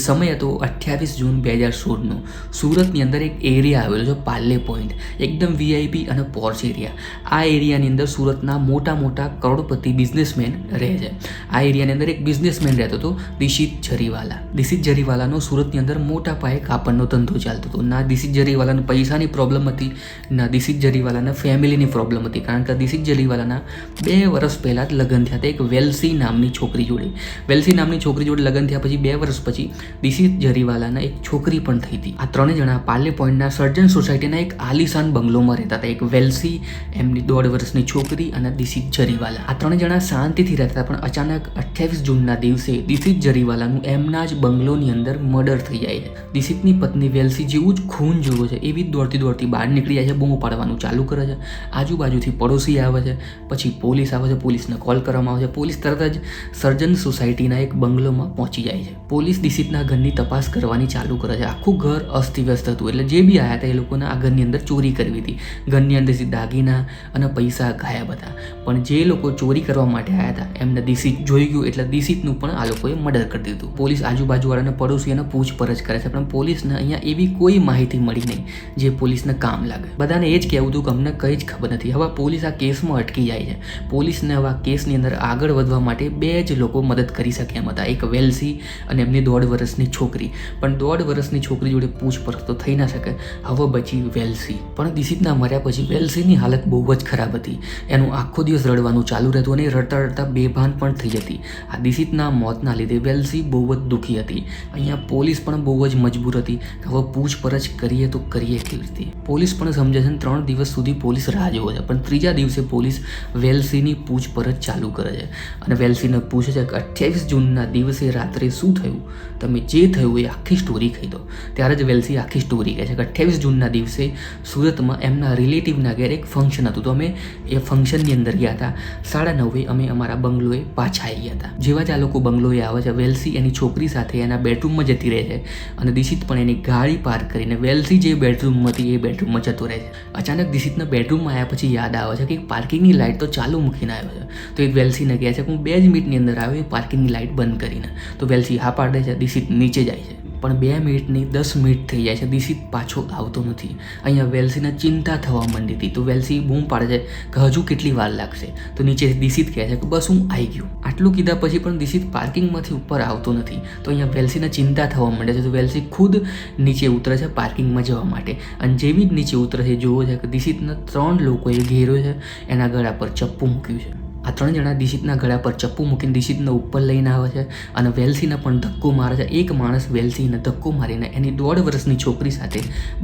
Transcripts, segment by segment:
સમય હતો 28 જૂન 2016નો. સુરતની અંદર એક એરિયા આવેલો છે પાર્લે પોઈન્ટ, એકદમ વીઆઈપી અને પોર્ચ એરિયા. આ એરિયાની અંદર સુરતના મોટા મોટા કરોડપતિ બિઝનેસમેન રહે છે. આ એરિયાની અંદર એક બિઝનેસમેન રહેતો હતો, દિશિત જરીવાલા. દિશિત જરીવાલાનો સુરતની અંદર મોટા પાયે કાપડનો ધંધો ચાલતો હતો. ના દિશિત જરીવાલાને પૈસાની પ્રોબ્લેમ હતી, ના દિશિત જરીવાલાના ફેમિલીની પ્રોબ્લેમ હતી, કારણ કે દિશિત જરીવાલાના 2 વર્ષ પહેલાં જ લગ્ન થયા હતા એક વેલ્સી નામની છોકરી જોડે. વેલ્સી નામની છોકરી જોડે લગ્ન થયા પછી 2 વર્ષ પછી દિશિત જરીવાલાના એક છોકરી પણ થઈ હતી. આ 3 જણા પાર્લે પોઈન્ટના સર્જન સોસાયટીના એક આલિશાન બંગલોમાં રહેતા હતા. એક વેલ્સી, એમની 1.5 વર્ષની છોકરી અને દિશિત જરીવાલા. આ 3 જણા શાંતિથી રહેતા, પણ અચાનક 28 જૂનના દિવસે દિશિત જરીવાલાનું એમના જ બંગલોની અંદર મર્ડર થઈ જાય છે. દિશિતની પત્ની વેલ્સી જેવું જ ખૂન જોવે છે એવી જ દોડતી બહાર નીકળી જાય છે, બૂમો પાડવાનું ચાલુ કરે છે. આજુબાજુથી પડોશી આવે છે, પછી પોલીસ આવે છે, પોલીસને કોલ કરવામાં આવે છે. પોલીસ તરત જ સર્જન સોસાયટીના એક બંગલોમાં પહોંચી જાય છે. પોલીસ દિશિતના ઘરની તપાસ કરવાની ચાલુ કરે છે. આખું ઘર અસ્તવ્યસ્ત હતું, એટલે જે બી આવ્યા હતા એ લોકોને આ ઘરની અંદર ચોરી કરવી હતી. ઘરની અંદરથી દાગીના અને પૈસા ગાયબ હતા. પણ જે લોકો ચોરી કરવા માટે આવ્યા હતા એમને દિશિત જોઈ ગયું, એટલે દિશિતનું પણ આ લોકોએ મર્ડર કરી દીધું. પોલીસ આજુબાજુવાળાને પડોશીઓને પૂછપરછ કરે છે, પણ પોલીસને અહીંયા એવી કોઈ માહિતી મળી નહીં જે પોલીસને કામ લાગે. બધાને એ જ કહેવું હતું કે અમને કંઈ જ ખબર નથી. હવે પોલીસ આ કેસમાં અટકી જાય છે. પોલીસને હવે આ કેસની અંદર આગળ વધવા માટે 2 જ લોકો મદદ કરી શકે એમ હતા, એક વેલ્સી અને એમની 1.5 વર્ષની છોકરી. પણ 1.5 વર્ષની છોકરી જોડે પૂછપરછ તો થઈ ના શકે. હવે બચી વેલ્સી. પણ દિશિતના મર્યા પછી વેલ્સીની હાલત બહુ જ ખરાબ હતી. એનું આખો દિવસ રડવાનું ચાલુ રહેતું અને રડતા રડતા બેભાન પણ થઈ જતી. આ દિશિતના મોતના લીધે વેલ્સી બહુ જ દુઃખી હતી. અહીંયા પોલીસ પણ બહુ જ મજબૂર હતી કે હવે પૂછપરછ કરીએ તો કરીએ કેવી રીતે. પોલીસ પણ સમજે છે, 3 દિવસ સુધી પોલીસ રાહ જોવે છે, પણ 3જા દિવસે પોલીસ વેલ્સીની પૂછપરછ ચાલુ કરે છે અને વેલ્સીને પૂછે છે કે 28 જૂનના દિવસે રાત્રે શું થયું, તમે જે થયું એ આખી સ્ટોરી કહી દો. ત્યારે જ વેલ્સી આખી સ્ટોરી કહે છે કે 28 જૂનના દિવસે સુરતમાં એમના રિલેટિવના ઘેર એક ફંક્શન હતું, તો અમે એ ફંક્શનની અંદર ગયા હતા. 9:30 અમે અમારા બંગલોએ પાછા આવી ગયા હતા. જેવા જ આ લોકો બંગલોએ આવે છે, વેલ્સી એની છોકરી સાથે એના બેડરૂમમાં જતી રહે છે અને દિશિત પણ એની ગાડી પાર્ક કરીને વેલ્સી જે બેડરૂમમાં હતી એ બેડરૂમમાં જતો રહે છે. અચાનક દિશિતના બેડરૂમમાં આવ્યા પછી યાદ આવે છે કે પાર્કિંગની લાઇટ તો ચાલુ મૂકીને આવ્યો છે. તો એ વેલ્સીને કહે છે કે હું 2 જ મિનિટની અંદર આવ્યો એ પાર્કિંગની લાઇટ બંધ કરીને. તો વેલ્સી હા પાડે છે. દિશિત નીચે જાય છે, પણ 2 મિનિટની 10 મિનિટ થઈ જાય છે, દિશિત પાછો આવતો નથી. અહીંયા વેલ્સીને ચિંતા થવા માંડી હતી. તો વેલ્સી બૂમ પાડે છે કે હજુ કેટલી વાર લાગશે. તો નીચે દિશિત કહે છે કે બસ હું આવી ગયું. આટલું કીધા પછી પણ દિશિત પાર્કિંગમાંથી ઉપર આવતો નથી. તો અહીંયા વેલ્સીને ચિંતા થવા માંડે છે. તો વેલ્સી ખુદ નીચે ઉતરે છે પાર્કિંગમાં જવા માટે, અને જેવી જ નીચે ઉતરે છે જોવે છે કે દિશિતને 3 લોકોએ ઘેર્યો છે, એના ગળા પર ચપ્પુ મૂક્યું છે. આ 3 જણા દિશિતના ગળા પર ચપ્પુ મૂકીને દિશિતને ઉપર લઈને આવે છે અને વેલ્સીને પણ ધક્કો મારે છે. એક માણસ વેલ્સીને ધક્કો મારીને એની 1.5 વર્ષની છોકરી સાથે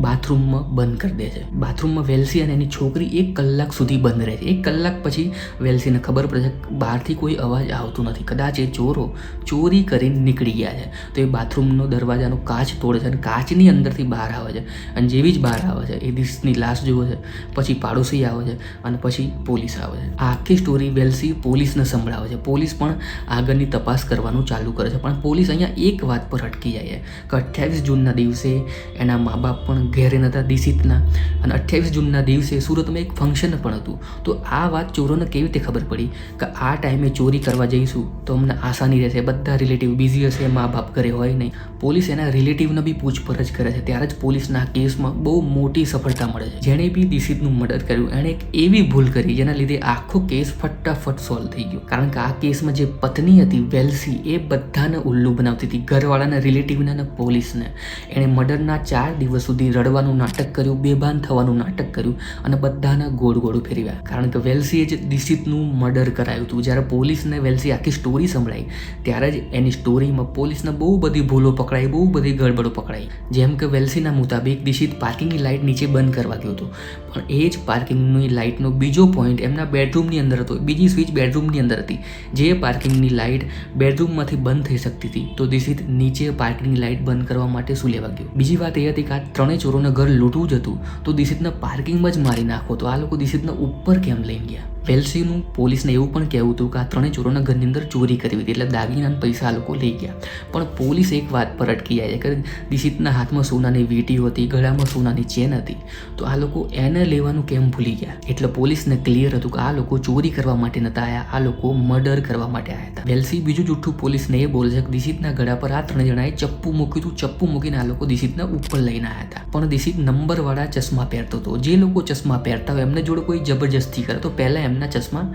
બાથરૂમમાં બંધ કરી દે છે. બાથરૂમમાં વેલ્સી અને એની છોકરી 1 કલાક સુધી બંધ રહે છે. 1 કલાક પછી વેલ્સીને ખબર પડે છે કે બહારથી કોઈ અવાજ આવતો નથી, કદાચ એ ચોરો ચોરી કરીને નીકળી ગયા છે. તો એ બાથરૂમનો દરવાજાનો કાચ તોડે છે અને કાચની અંદરથી બહાર આવે છે, અને જેવી જ બહાર આવે છે એ દિશિતની લાશ જુએ છે. પછી પાડોશી આવે છે અને પછી પોલીસ આવે છે. આ આખી સ્ટોરી વેલ્સી પોલીસને સંભળાવે છે. પોલીસ પણ આગળની તપાસ કરવાનું ચાલુ કરે છે, પણ પોલીસ અહીંયા એક વાત પર અટકી જાય છે કે 28 જૂનના દિવસે એના મા બાપ પણ ઘેરે નહોતા દિશિતના, અને 28 જૂનના દિવસે સુરતમાં એક ફંક્શન પણ હતું. તો આ વાત ચોરોને કેવી રીતે ખબર પડી કે આ ટાઈમે ચોરી કરવા જઈશું તો અમને આસાની રહેશે, બધા રિલેટિવ બિઝી હશે, મા બાપ ઘરે હોય નહીં. પોલીસ એના રિલેટિવને બી પૂછપરછ કરે છે. ત્યારે જ પોલીસના કેસમાં બહુ મોટી સફળતા મળે છે. જેણે બી દિશિતનું મર્ડર કર્યું એણે એક એવી ભૂલ કરી જેના લીધે આખો કેસ ફટાફટ સોલ્વ થઈ ગયો. કારણ કે આ કેસમાં જે પત્ની હતી વેલ્સી, એ બધાને ઉલ્લુ બનાવતી હતી, ઘરવાળાના, રિલેટિવને અને પોલીસને. એણે મર્ડરના 4 દિવસ સુધી રડવાનું નાટક કર્યું, બેભાન થવાનું નાટક કર્યું અને બધાને ગોળ ગોળ ફેરવ્યા. કારણ કે વેલ્સીએ જ દિશિતનું મર્ડર કરાયું હતું. જ્યારે પોલીસને વેલ્સી આખી સ્ટોરી સંભળાઈ ત્યારે જ એની સ્ટોરીમાં પોલીસને બહુ બધી ભૂલો પકડાઈ, બહુ બધી ગડબડો પકડાઈ. જેમ કે વેલ્સીના મુતાબિક દિશિત પાર્કિંગની લાઇટ નીચે બંધ કરવા ગયો હતો, પણ એ જ પાર્કિંગની લાઇટનો બીજો પોઈન્ટ એમના બેડરૂમની અંદર હતો. બીજી સ્વિચ બેડરૂમની અંદર હતી. જે પાર્કિંગની લાઇટ બેડરૂમમાંથી બંધ થઈ શકતી હતી, તો દિશિત નીચે પાર્કિંગની લાઇટ બંધ કરવા માટે શું લેવા ગયો. બીજી વાત એ હતી કે આ 3 ચોરોને ઘર લૂંટવું જ હતું, તો દિશિતને પાર્કિંગમાં જ મારી નાખો. તો આ લોકો દિશિતને ઉપર કેમ લઈને ગયા? વેલ્સીનું પોલીસને એવું પણ કહેવું હતું કે આ ત્રણેય ચોરોના ઘરની અંદર ચોરી કરવી હતી, એટલે દાગીના પૈસા આ લોકો લઈ ગયા. પણ પોલીસ એક વાત પર અટકી જાય છે કે દિશિતના હાથમાં સોનાની વીંટીઓ હતી, ગળામાં સોનાની ચેન હતી, તો આ લોકો એને લેવાનું કેમ ભૂલી ગયા? એટલે પોલીસને ક્લિયર હતું કે આ લોકો ચોરી કરવા માટે નતા આવ્યા, આ લોકો મર્ડર કરવા માટે આવ્યા હતા. વેલ્સી બીજું જુઠ્ઠું પોલીસને એ બોલે છે કે દિશિતના ગળા પર આ ત્રણ જણાએ ચપ્પુ મૂક્યું હતું, ચપ્પુ મૂકીને આ લોકો દિશિતના ઉપર લઈને આવ્યા હતા. પણ દિશિત નંબરવાળા ચશ્મા પહેરતો હતો. જે લોકો ચશ્મા પહેરતા હોય એમને જોડે કોઈ જબરજસ્તી કરે તો પહેલાં એમના ચશ્મા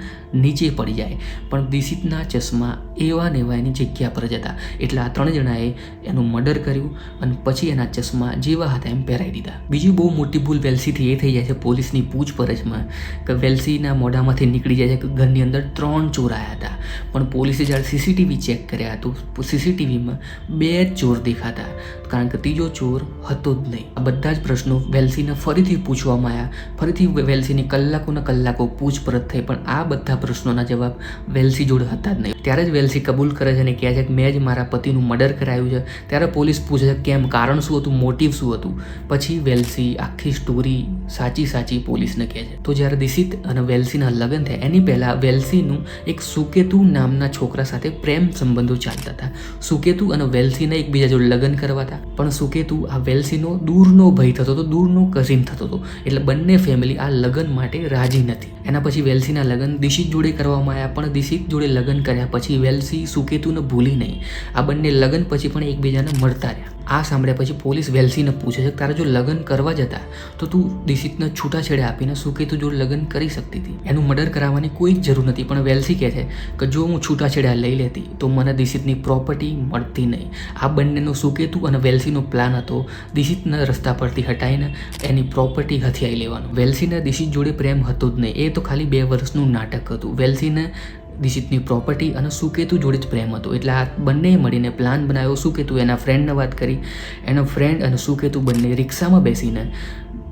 નીચે પડી જાય, પણ દિશિતના ચશ્મા એવા ને એવા એની જગ્યા પર જ હતા. એટલે આ ત્રણ જણાએ એનું મર્ડર કર્યું અને પછી એના ચશ્મા જેવા હતા એમ પહેરાવી દીધા. બીજી બહુ મોટી ભૂલ વેલ્સીથી એ થઈ જાય છે પોલીસની પૂછપરછમાં કે વેલ્સીના મોઢામાંથી નીકળી જાય છે કે ઘરની અંદર 3 ચોર આવ્યા હતા, પણ પોલીસે જ્યારે સીસીટીવી ચેક કર્યા તો સીસીટીવીમાં 2 ચોર દેખાતા, કારણ કે ત્રીજો ચોર હતો જ નહીં. આ બધા જ પ્રશ્નો વેલ્સીને ફરીથી પૂછવામાં આવ્યા, ફરીથી વેલ્સીની કલાકો પૂછપરછ થઈ, પણ આ બધા પ્રશ્નોના જવાબ વેલ્સી જોડે હતા જ નહીં. ત્યારે જ વેલ્સી કબૂલ કરે છે અને કહે છે કે મેં જ મારા પતિનું મર્ડર કરાયું છે. ત્યારે પોલીસ પૂછે છે કેમ, કારણ શું હતું, મોટિવ શું હતું? પછી વેલ્સી આખી સ્ટોરી સાચી પોલીસને કહે છે. તો જ્યારે દિશિત અને વેલ્સીના લગ્ન થયા એની પહેલાં વેલ્સીનું એક સુકેતુ નામના છોકરા સાથે પ્રેમ સંબંધો ચાલતા હતા. સુકેતુ અને વેલ્સીને એકબીજા જોડે લગ્ન કરવા હતા, પણ સુકેતુ આ વેલ્સીનો દૂરનો ભાઈ થતો હતો, દૂરનો કઝિન થતો હતો, એટલે બંને ફેમિલી આ લગ્ન માટે રાજી નથી. એના પછી વેલ્સીના લગ્ન દિશિત જોડે કરવામાં આવ્યા, પણ દિશિત જોડે લગ્ન કર્યા પછી વેલ્સી સુકેતુને ભૂલી નહીં. આ બંને લગ્ન પછી પણ એકબીજાને મળતા રહ્યા. આ સાંભળ્યા પછી પોલીસ વેલ્સીને પૂછે છે તારે જો લગ્ન કરવા જ હતા તો તું દિશિતને છૂટાછેડા આપીને સુકેતુ જોડે લગ્ન કરી શકતી હતી, એનું મર્ડર કરાવવાની કોઈ જ જરૂર નથી. પણ વેલ્સી કહે છે કે જો હું છૂટાછેડા લઈ લેતી તો મને દિશિતની પ્રોપર્ટી મળતી નહીં. આ બંનેનો સુકેતુ અને વેલ્સીનો પ્લાન હતો દિશિતને રસ્તા પરથી હટાવીને એની પ્રોપર્ટી હથિયાઈ લેવાનો. વેલ્સીને દિશિત જોડે પ્રેમ હતો જ નહીં, એ તો ખાલી 2 વર્ષનું નાટક હતું. વેલ્સીને દિશિતની પ્રોપર્ટી અને સુકેતુ જોડે જ પ્રેમ હતો, એટલે આ બંને મળીને પ્લાન બનાવ્યો. સુકેતુ એના ફ્રેન્ડને વાત કરી, એનો ફ્રેન્ડ અને સુકેતુ બંને રિક્ષામાં બેસીને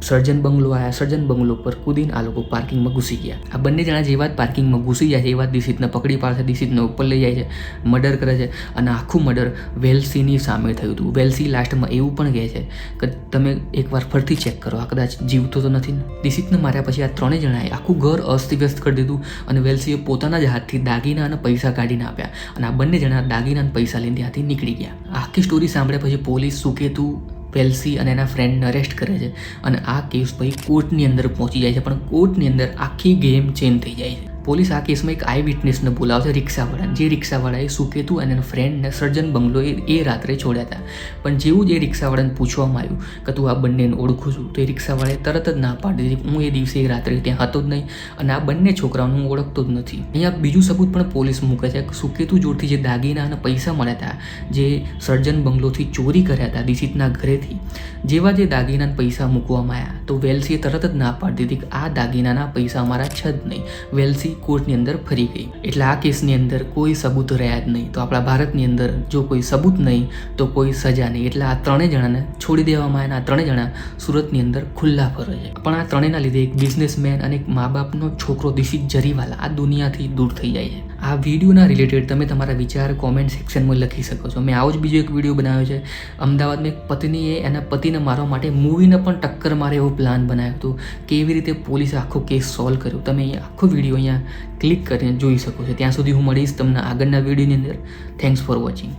સર્જન બંગલો આવ્યા. સર્જન બંગલો પર કૂદીને આ લોકો પાર્કિંગમાં ઘૂસી ગયા. આ બંને જણા જેવા જ પાર્કિંગમાં ઘૂસી જાય છે એવા દિશિતને પકડી પાડશે, દિશિતને ઉપર લઈ જાય છે, મર્ડર કરે છે અને આખું મર્ડર વેલ્સીની સામે થયું હતું. વેલ્સી લાસ્ટમાં એવું પણ કહે છે કે તમે એકવાર ફરીથી ચેક કરો, આ કદાચ જીવતો તો નથી ને. દિશિતને માર્યા પછી આ ત્રણેય જણાએ આખું ઘર અસ્તવ્યસ્ત કરી દીધું અને વેલ્સીએ પોતાના જ હાથથી દાગીના અને પૈસા કાઢીને આપ્યા અને આ બંને જણા દાગીના અને પૈસા લઈને ત્યાંથી નીકળી ગયા. આખી સ્ટોરી સાંભળ્યા પછી પોલીસ સુકેતુ, વેલ્સી અને એના ફ્રેન્ડને અરેસ્ટ કરે છે અને આ કેસ પછી કોર્ટની અંદર પહોંચી જાય છે, પણ કોર્ટની અંદર આખી ગેમ ચેન્જ થઈ જાય છે. પોલીસ આ કેસમાં એક આઈ વિટનેસને બોલાવશે, રિક્ષાવાળાને, જે રિક્ષાવાળાએ સુકેતુ અને એના ફ્રેન્ડને સર્જન બંગલો એ રાત્રે છોડ્યા હતા. પણ જેવું જ એ રિક્ષાવાળાને પૂછવામાં આવ્યું કે તું આ બંનેને ઓળખું છું, તો એ રિક્ષાવાળાએ તરત જ ના પાડી દીધી, હું એ દિવસે એ રાત્રે ત્યાં હતો જ નહીં અને આ બંને છોકરાઓને હું ઓળખતો જ નથી. અહીંયા બીજું સબૂત પણ પોલીસ મૂકે છે કે સુકેતુ જોડથી જે દાગીના અને પૈસા મળ્યા હતા, જે સર્જન બંગલોથી ચોરી કર્યા હતા દિશિતના ઘરેથી, જેવા જે દાગીના પૈસા મૂકવામાં આવ્યા તો વેલ્સીએ તરત જ ના પાડી દીધી કે આ દાગીનાના પૈસા અમારા છે જ નહીં. વેલ્સી કોર્ટની અંદર ફરી ગઈ. એટલે આ કેસની અંદર કોઈ સબૂત રહ્યા જ નહીં. તો આપણા ભારતની અંદર જો કોઈ સબૂત નહીં તો કોઈ સજા નહીં, એટલે આ ત્રણેય જણાને છોડી દેવામાં આવ્યા. આ ત્રણેય જણા સુરતની અંદર ખુલ્લા ફરે છે. પણ આ ત્રણેયના લીધે એક બિઝનેસમેન અને એક મા બાપનો છોકરો દિશિત જરીવાલા આ દુનિયાથી દૂર થઈ જાય છે. આ વિડીયોના રિલેટેડ તમે તમારા વિચાર કોમેન્ટ સેક્શનમાં લખી શકો છો. મેં આવો જ બીજો એક વિડીયો બનાવ્યો છે. અમદાવાદમાં એક પત્નીએ એના પતિને મારવા માટે મૂવીને પણ ટક્કર મારે એવો પ્લાન બનાવ્યો હતો. કેવી રીતે પોલીસે આખો કેસ સોલ્વ કર્યો, તમે અહીંયા આખો વિડીયો અહીંયા ક્લિક કરીને જોઈ શકો છો. ત્યાં સુધી હું મળીશ તમને આગળના વિડીયોની અંદર. Thanks for watching.